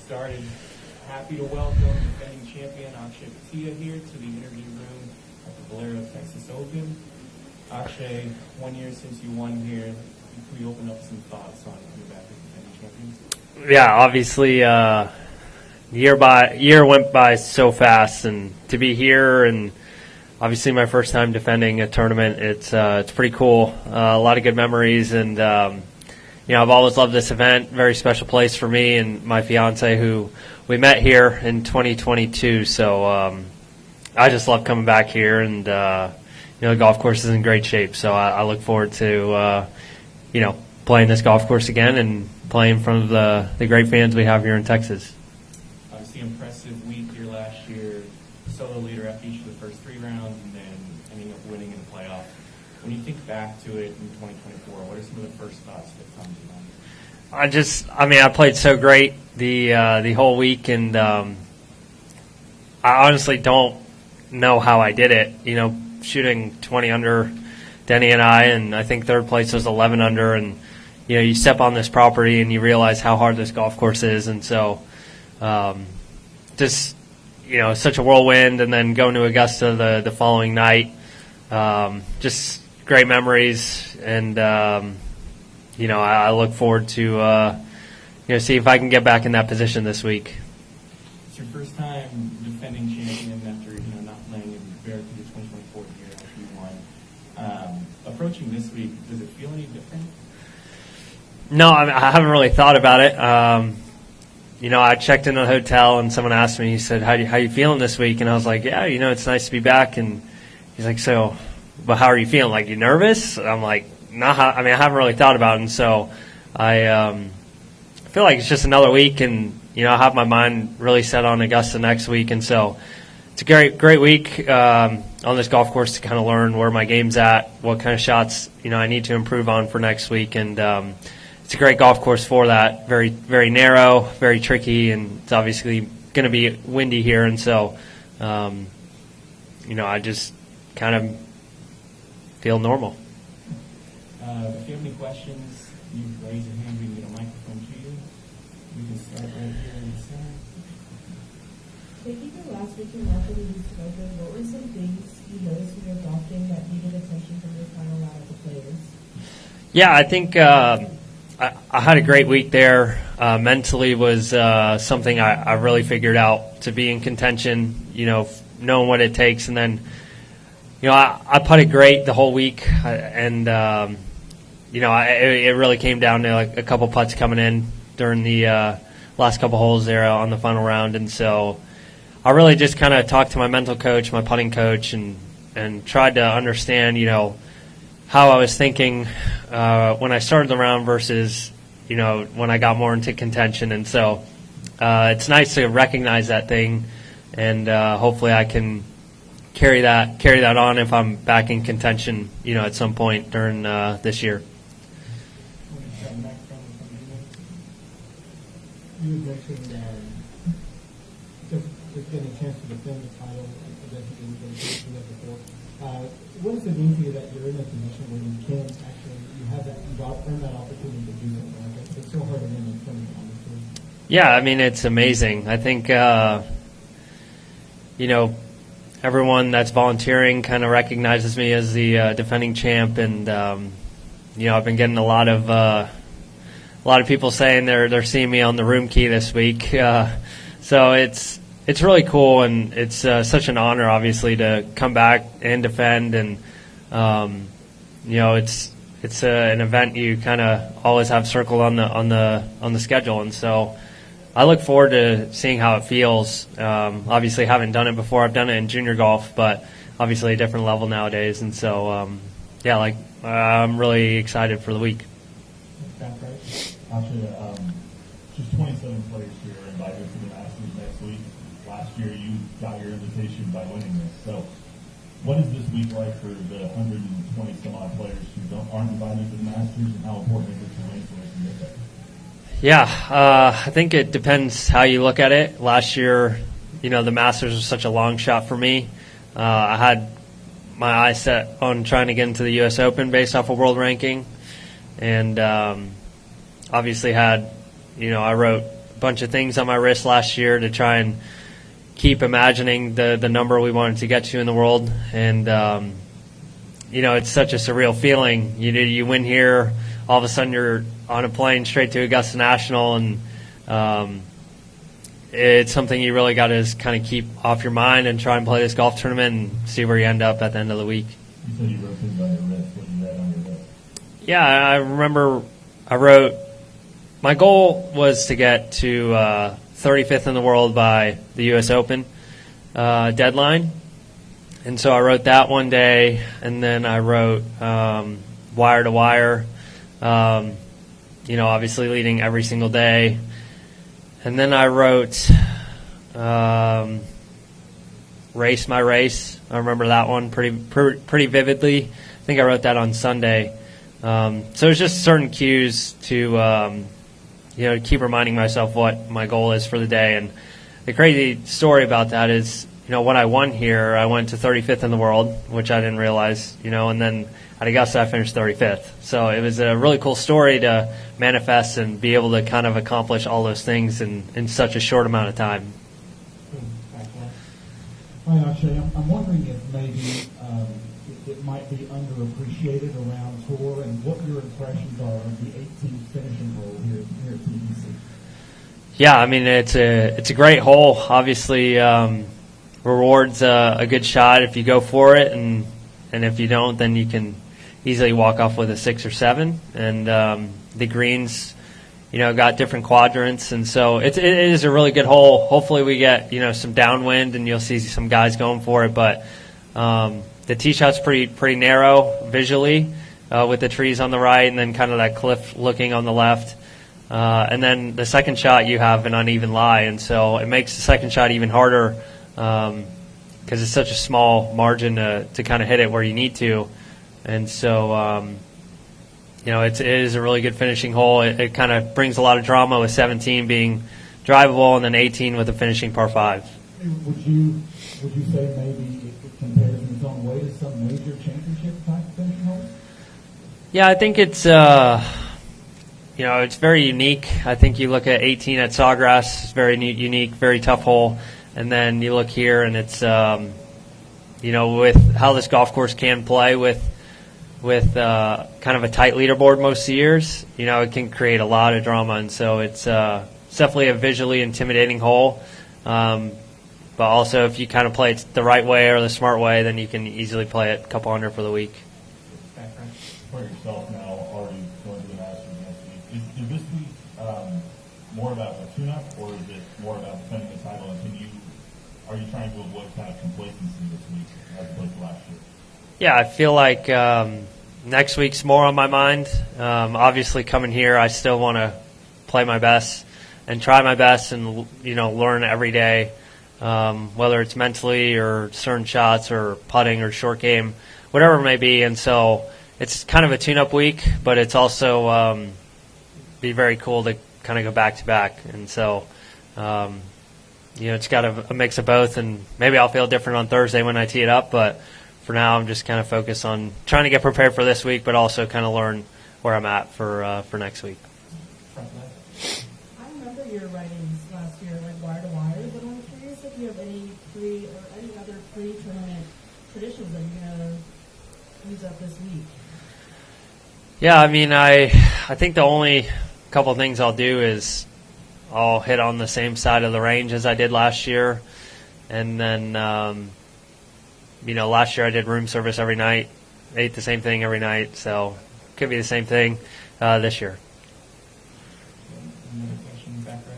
started. Happy to welcome defending champion Akshay Bhatia here to the interview room at the Valero Texas Open. Akshay, 1 year since you won here. Can we open up some thoughts on coming back as defending champions? Yeah, obviously, year went by so fast, and to be here and obviously my first time defending a tournament, it's pretty cool. A lot of good memories, and I've always loved this event. Very special place for me and my fiance, who we met here in 2022. So I just love coming back here, and the golf course is in great shape. So I look forward to playing this golf course again and playing in front of the great fans we have here in Texas. Obviously, impressive week here last year. Solo leader after each of the first 3 rounds, and then ending up winning in the playoff. When you think back to it in 2024, what are some of the first thoughts that come to mind? I played so great the whole week, and I honestly don't know how I did it. Shooting 20 under, Denny and I think third place was 11 under, and you step on this property and you realize how hard this golf course is, and so such a whirlwind, and then going to Augusta the following night, just great memories, and I look forward to see if I can get back in that position this week. It's your first time defending champion after not playing in Valero 2024 year after you won. Approaching this week, does it feel any different? No, I haven't really thought about it. I checked into the hotel and someone asked me, he said, how you feeling this week? And I was like, yeah, it's nice to be back. And he's like, so, but how are you feeling? Like, you nervous? I'm like, nah, I haven't really thought about it. And so I feel like it's just another week, and, I have my mind really set on Augusta next week. And so it's a great week on this golf course to kind of learn where my game's at, what kind of shots, I need to improve on for next week. And it's a great golf course for that. Very, very narrow, very tricky, and it's obviously going to be windy here. And so, I just kind of feel normal. If you have any questions, you can raise your hand. We can get a microphone to you. We can start right here in the center. Taking the last weekend off of the East Open, what were some things you noticed in your golf game that needed attention from your final round of the players? Yeah, I think I had a great week there. Mentally was something I really figured out to be in contention, knowing what it takes. And then, I putted great the whole week. And, it really came down to like a couple putts coming in during the last couple holes there on the final round. And so I really just kind of talked to my mental coach, my putting coach, and tried to understand, how I was thinking when I started the round versus, when I got more into contention. And so it's nice to recognize that thing, and hopefully I can carry that on if I'm back in contention, at some point during this year. You mentioned just getting a chance to defend the title. I guess you didn't get that before. What does it mean to you that you're in a position where you can actually, you've earned that opportunity to do something like that? It's so hard to win in front of the opportunity. Yeah, it's amazing. I think, everyone that's volunteering kind of recognizes me as the defending champ, and I've been getting a lot of people saying they're seeing me on the room key this week. So it's really cool, and it's such an honor, obviously, to come back and defend. And it's an event you kind of always have circled on the schedule, and so I look forward to seeing how it feels. Obviously, haven't done it before. I've done it in junior golf, but obviously a different level nowadays. And so, I'm really excited for the week. Actually, just 27 players here are invited to the Masters next week. Last year, you got your invitation by winning this. So, what is this week like for the 120 some odd players who aren't invited to the Masters, and how important is it to win so they can get there? Yeah, I think it depends how you look at it. Last year, the Masters was such a long shot for me. I had my eyes set on trying to get into the U.S. Open based off of world ranking, and obviously had, I wrote bunch of things on my wrist last year to try and keep imagining the number we wanted to get to in the world. And, it's such a surreal feeling. You win here, all of a sudden you're on a plane straight to Augusta National, and it's something you really got to kind of keep off your mind and try and play this golf tournament and see where you end up at the end of the week. You said you wrote things on your wrist. What did you write on your wrist? Yeah, I remember I wrote, my goal was to get to 35th in the world by the U.S. Open deadline. And so I wrote that one day, and then I wrote wire to wire, obviously leading every single day. And then I wrote race my race. I remember that one pretty vividly. I think I wrote that on Sunday. So it's just certain cues to keep reminding myself what my goal is for the day. And the crazy story about that is, when I won here, I went to 35th in the world, which I didn't realize, and then at Augusta I finished 35th. So it was a really cool story to manifest and be able to kind of accomplish all those things in such a short amount of time. Hi, Akshay. I'm wondering if maybe it might be underappreciated around tour, and what your impressions are of the 18th finishing hole here at TPC. Yeah, I mean it's a great hole. Obviously, rewards a good shot if you go for it, and if you don't, then you can easily walk off with a 6 or 7. And the greens, got different quadrants, and so it is a really good hole. Hopefully, we get some downwind, and you'll see some guys going for it. But the tee shot's pretty narrow visually, with the trees on the right, and then kind of that cliff looking on the left. And then the second shot, you have an uneven lie, and so it makes the second shot even harder. Because it's such a small margin to kind of hit it where you need to. And so, it is a really good finishing hole. It kind of brings a lot of drama with 17 being drivable and then 18 with a finishing par 5. Would you say maybe it compares in its own way to some major championship type of finishing hole? Yeah, I think it's, it's very unique. I think you look at 18 at Sawgrass, it's very unique, very tough hole. And then you look here, and it's, with how this golf course can play with kind of a tight leaderboard most of the years, it can create a lot of drama. And so it's definitely a visually intimidating hole. But also, if you kind of play it the right way or the smart way, then you can easily play it a couple under for the week. For yourself now, already going to the Masters next week, is this week more about a tune-up, or is it more about defending the title? And are you trying to avoid kind of complacency this week as opposed to last year? Yeah, I feel like next week's more on my mind. Obviously, coming here, I still want to play my best and try my best and learn every day, whether it's mentally or certain shots or putting or short game, whatever it may be. And so it's kind of a tune-up week, but it's also be very cool to kind of go back-to-back. And so it's got a mix of both, and maybe I'll feel different on Thursday when I tee it up, but for now I'm just kind of focused on trying to get prepared for this week, but also kind of learn where I'm at for next week. I remember your writings last year, like wire to wire, but I'm curious if you have any other pre-tournament traditions that you're going to use up this week. Yeah, I mean, I think the only couple things I'll do is I'll hit on the same side of the range as I did last year. And then, last year I did room service every night, ate the same thing every night. So could be the same thing this year. Another question in the back right?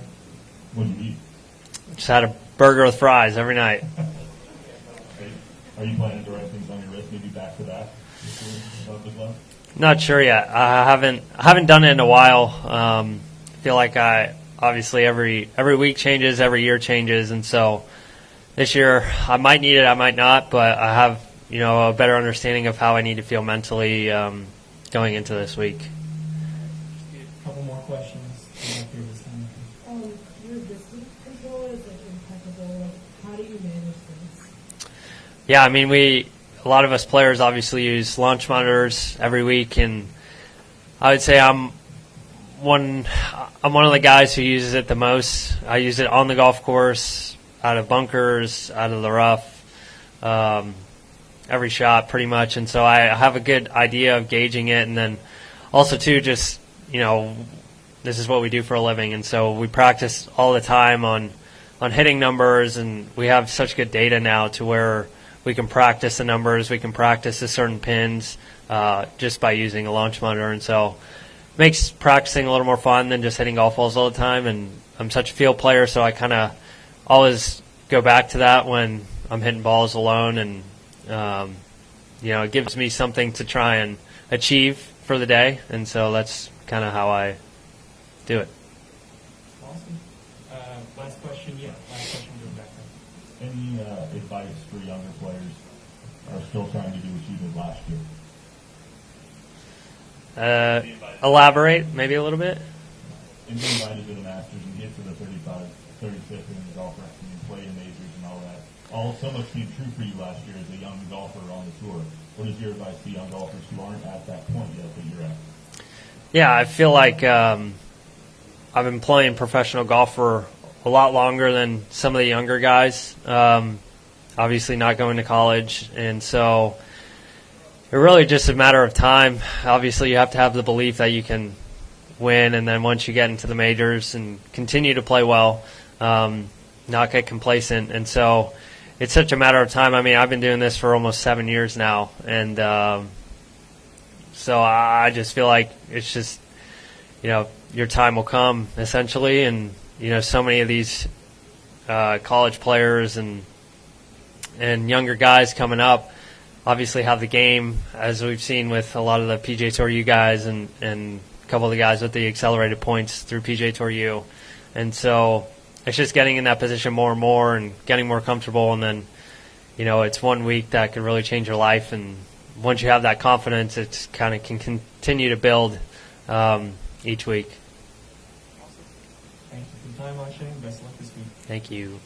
What do you eat? Just had a burger with fries every night. Are you planning to write things on your wrist, maybe back to back? Not sure yet. I haven't done it in a while. Feel like obviously every week changes, every year changes, and so this year I might need it, I might not, but I have a better understanding of how I need to feel mentally going into this week. A couple more questions. Your distance control is impeccable. How do you manage this? Yeah, I mean a lot of us players obviously use launch monitors every week, and I would say I'm I'm one of the guys who uses it the most. I use it on the golf course, out of bunkers, out of the rough, every shot pretty much. And so I have a good idea of gauging it. And then also, too, just, this is what we do for a living. And so we practice all the time on hitting numbers. And we have such good data now to where we can practice the numbers. We can practice the certain pins just by using a launch monitor. And so makes practicing a little more fun than just hitting golf balls all the time. And I'm such a field player, so I kind of always go back to that when I'm hitting balls alone. And, it gives me something to try and achieve for the day. And so that's kind of how I do it. Awesome. Last question goes back there. Any advice for younger players who are still trying to do what you did last year? Elaborate maybe a little bit. And be invited to the Masters and get to the 35th in the golf ranking and play in majors and all that. All so much came true for you last year as a young golfer on the tour. What is your advice to young golfers who aren't at that point yet that you're at? Yeah, I feel like I've been playing professional golf for a lot longer than some of the younger guys. Obviously not going to college, and so it's really just a matter of time. Obviously, you have to have the belief that you can win, and then once you get into the majors and continue to play well, not get complacent. And so it's such a matter of time. I mean, I've been doing this for almost 7 years now, and so I just feel like it's just, your time will come, essentially. And, so many of these college players and younger guys coming up obviously have the game, as we've seen with a lot of the PGA Tour U guys and a couple of the guys with the accelerated points through PGA Tour U. And so it's just getting in that position more and more and getting more comfortable. And then, it's 1 week that could really change your life. And once you have that confidence, it kind of can continue to build each week. Awesome. Thank you for the time, Akshay. Best of luck this week. Thank you.